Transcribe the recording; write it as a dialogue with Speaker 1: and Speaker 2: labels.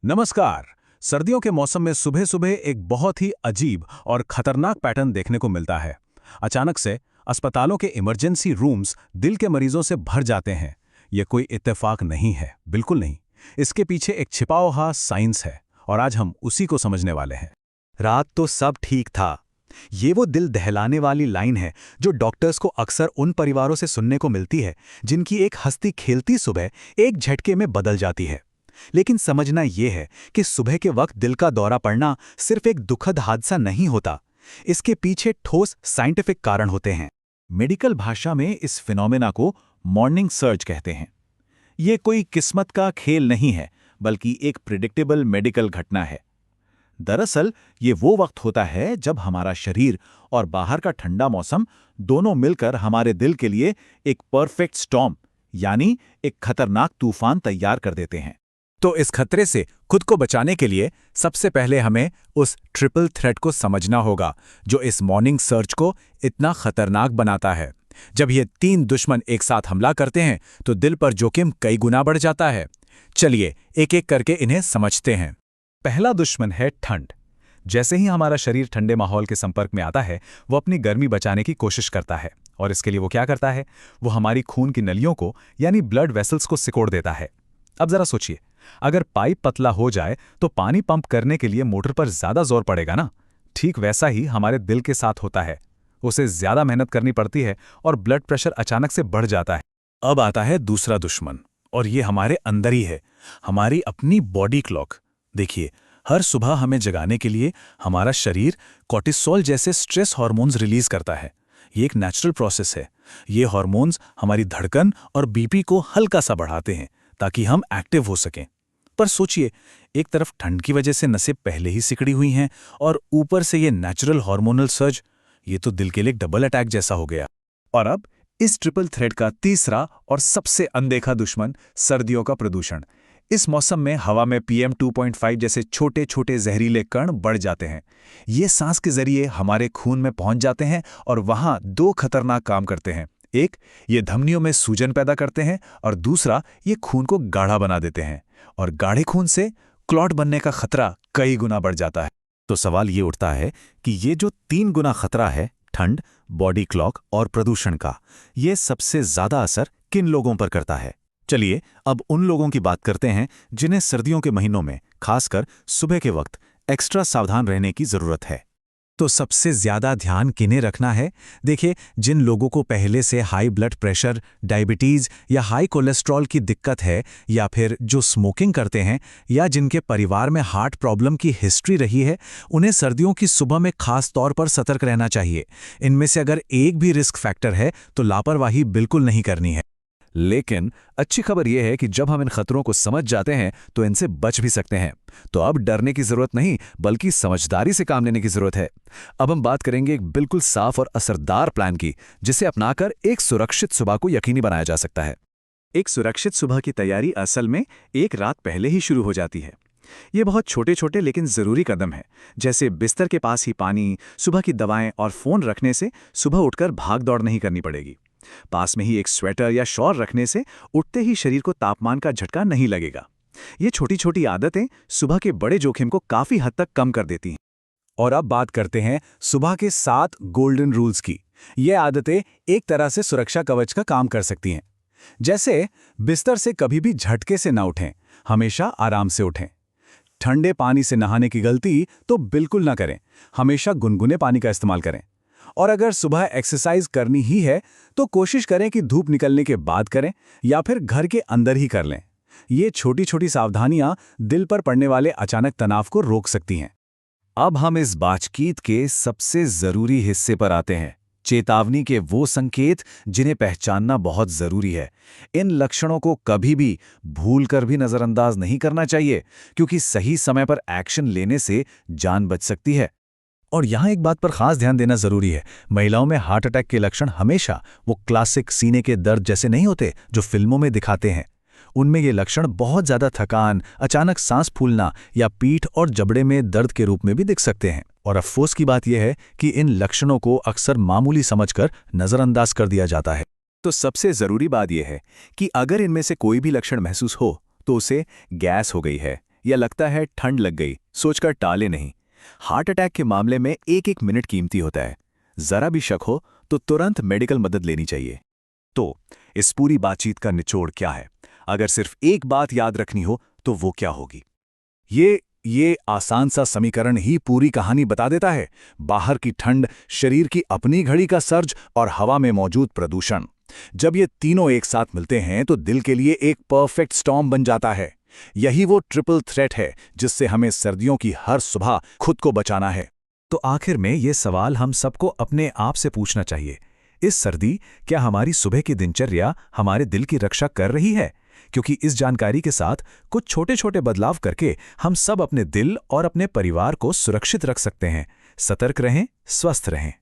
Speaker 1: नमस्कार। सर्दियों के मौसम में सुबह सुबह एक बहुत ही अजीब और खतरनाक पैटर्न देखने को मिलता है। अचानक से अस्पतालों के इमरजेंसी रूम्स दिल के मरीजों से भर जाते हैं। यह कोई इत्तेफाक नहीं है, बिल्कुल नहीं। इसके पीछे एक छिपा हुआ साइंस है और आज हम उसी को समझने वाले हैं।
Speaker 2: रात तो सब ठीक था। ये वो दिल दहलाने वाली लाइन है जो डॉक्टर्स को अक्सर उन परिवारों से सुनने को मिलती है जिनकी एक हंसती खेलती सुबह एक झटके में बदल जाती है। लेकिन समझना यह है कि सुबह के वक्त दिल का दौरा पड़ना सिर्फ एक दुखद हादसा नहीं होता। इसके पीछे ठोस साइंटिफिक कारण होते हैं। मेडिकल भाषा में इस फिनोमेना को मॉर्निंग सर्ज कहते हैं। ये कोई किस्मत का खेल नहीं है, बल्कि एक प्रिडिक्टेबल मेडिकल घटना है। दरअसल ये वो वक्त होता है जब हमारा शरीर और बाहर का ठंडा मौसम दोनों मिलकर हमारे दिल के लिए एक परफेक्ट स्टॉर्म यानी एक खतरनाक तूफान तैयार कर देते हैं।
Speaker 3: तो इस खतरे से खुद को बचाने के लिए सबसे पहले हमें उस ट्रिपल थ्रेट को समझना होगा जो इस मॉर्निंग सर्च को इतना खतरनाक बनाता है। जब ये तीन दुश्मन एक साथ हमला करते हैं तो दिल पर जोखिम कई गुना बढ़ जाता है। चलिए एक एक करके इन्हें समझते हैं।
Speaker 2: पहला दुश्मन है ठंड। जैसे ही हमारा शरीर ठंडे माहौल के संपर्क में आता है, वो अपनी गर्मी बचाने की कोशिश करता है। और इसके लिए वो क्या करता है? वो हमारी खून की नलियों को यानी ब्लड वेसल्स को सिकोड़ देता है। अब जरा सोचिए, अगर पाइप पतला हो जाए तो पानी पंप करने के लिए मोटर पर ज्यादा जोर पड़ेगा ना? ठीक वैसा ही हमारे दिल के साथ होता है। उसे ज्यादा मेहनत करनी पड़ती है और ब्लड प्रेशर अचानक से बढ़ जाता है।
Speaker 3: अब आता है दूसरा दुश्मन, और ये हमारे अंदर ही है, हमारी अपनी बॉडी क्लॉक। देखिए, हर सुबह हमें जगाने के लिए हमारा शरीर कॉर्टिसोल जैसे स्ट्रेस हार्मोन्स रिलीज करता है। ये एक नेचुरल प्रोसेस है। ये हार्मोन्स हमारी धड़कन और बीपी को हल्का सा बढ़ाते हैं ताकि हम एक्टिव हो सकें। पर सोचिए, एक तरफ ठंड की वजह से नसें पहले ही सिकड़ी हुई हैं और ऊपर से ये नेचुरल हार्मोनल सर्ज, ये तो दिल के लिए एक डबल अटैक जैसा हो गया।
Speaker 2: और अब इस ट्रिपल थ्रेट का तीसरा और सबसे अनदेखा दुश्मन सर्दियों का प्रदूषण। इस मौसम में हवा में PM 2.5 जैसे छोटे छोटे जहरीले कण बढ़ जाते हैं। ये सांस के जरिए हमारे खून में पहुंच जाते हैं और वहां दो खतरनाक काम करते हैं। एक, ये धमनियों में सूजन पैदा करते हैं और दूसरा, ये खून को गाढ़ा बना देते हैं। और गाढ़े खून से क्लॉट बनने का खतरा कई गुना बढ़ जाता है।
Speaker 3: तो सवाल ये उठता है कि ये जो 3 गुना खतरा है, ठंड, बॉडी क्लॉक और प्रदूषण का, ये सबसे ज्यादा असर किन लोगों पर करता है? चलिए अब उन लोगों की बात करते हैं जिन्हें सर्दियों के महीनों में, खासकर सुबह के वक्त, एक्स्ट्रा सावधान रहने की जरूरत है।
Speaker 1: तो सबसे ज्यादा ध्यान किन्हें रखना है? देखिए, जिन लोगों को पहले से हाई ब्लड प्रेशर, डायबिटीज या हाई कोलेस्ट्रॉल की दिक्कत है, या फिर जो स्मोकिंग करते हैं, या जिनके परिवार में हार्ट प्रॉब्लम की हिस्ट्री रही है, उन्हें सर्दियों की सुबह में खास तौर पर सतर्क रहना चाहिए। इनमें से अगर एक भी रिस्क फैक्टर है तो लापरवाही बिल्कुल नहीं करनी है।
Speaker 3: लेकिन अच्छी खबर यह है कि जब हम इन खतरों को समझ जाते हैं तो इनसे बच भी सकते हैं। तो अब डरने की जरूरत नहीं, बल्कि समझदारी से काम लेने की जरूरत है। अब हम बात करेंगे एक बिल्कुल साफ और असरदार प्लान की, जिसे अपनाकर एक सुरक्षित सुबह को यकीनी बनाया जा सकता है।
Speaker 2: एक सुरक्षित सुबह की तैयारी असल में एक रात पहले ही शुरू हो जाती है। ये बहुत छोटे छोटे लेकिन जरूरी कदम है, जैसे बिस्तर के पास ही पानी, सुबह की दवाएं और फोन रखने से सुबह उठकर भाग दौड़ नहीं करनी पड़ेगी। पास में ही एक स्वेटर या शॉल रखने से उठते ही शरीर को तापमान का झटका नहीं लगेगा। ये छोटी छोटी आदतें सुबह के बड़े जोखिम को काफी हद तक कम कर देती हैं।
Speaker 1: और अब बात करते हैं सुबह के 7 गोल्डन रूल्स की। ये आदतें एक तरह से सुरक्षा कवच का काम कर सकती हैं। जैसे, बिस्तर से कभी भी झटके से ना उठें, हमेशा आराम से उठें। ठंडे पानी से नहाने की गलती तो बिल्कुल ना करें, हमेशा गुनगुने पानी का इस्तेमाल करें। और अगर सुबह एक्सरसाइज करनी ही है तो कोशिश करें कि धूप निकलने के बाद करें या फिर घर के अंदर ही कर लें। ये छोटी छोटी सावधानियां दिल पर पड़ने वाले अचानक तनाव को रोक सकती हैं।
Speaker 3: अब हम इस बातचीत के सबसे जरूरी हिस्से पर आते हैं, चेतावनी के वो संकेत जिन्हें पहचानना बहुत जरूरी है। इन लक्षणों को कभी भी भूलकर भी नजरअंदाज नहीं करना चाहिए, क्योंकि सही समय पर एक्शन लेने से जान बच सकती है।
Speaker 1: और यहाँ एक बात पर खास ध्यान देना जरूरी है, महिलाओं में हार्ट अटैक के लक्षण हमेशा वो क्लासिक सीने के दर्द जैसे नहीं होते जो फिल्मों में दिखाते हैं। उनमें ये लक्षण बहुत ज्यादा थकान, अचानक सांस फूलना या पीठ और जबड़े में दर्द के रूप में भी दिख सकते हैं। और अफसोस की बात यह है कि इन लक्षणों को अक्सर मामूली समझकर नजरअंदाज कर दिया जाता है।
Speaker 2: तो सबसे जरूरी बात यह है कि अगर इनमें से कोई भी लक्षण महसूस हो तो उसे गैस हो गई है या लगता है ठंड लग गई, सोचकर टाले नहीं। हार्ट अटैक के मामले में एक एक मिनट कीमती होता है। जरा भी शक हो तो तुरंत मेडिकल मदद लेनी चाहिए। तो इस पूरी बातचीत का निचोड़ क्या है? अगर सिर्फ एक बात याद रखनी हो तो वो क्या होगी?
Speaker 1: ये आसान सा समीकरण ही पूरी कहानी बता देता है। बाहर की ठंड, शरीर की अपनी घड़ी का सर्ज और हवा में मौजूद प्रदूषण, जब ये तीनों एक साथ मिलते हैं तो दिल के लिए एक परफेक्ट स्टॉर्म बन जाता है। यही वो ट्रिपल थ्रेट है जिससे हमें सर्दियों की हर सुबह खुद को बचाना है।
Speaker 2: तो आखिर में ये सवाल हम सबको अपने आप से पूछना चाहिए। इस सर्दी क्या हमारी सुबह की दिनचर्या हमारे दिल की रक्षा कर रही है? क्योंकि इस जानकारी के साथ कुछ छोटे छोटे बदलाव करके हम सब अपने दिल और अपने परिवार को सुरक्षित रख सकते हैं। सतर्क रहें, स्वस्थ रहें।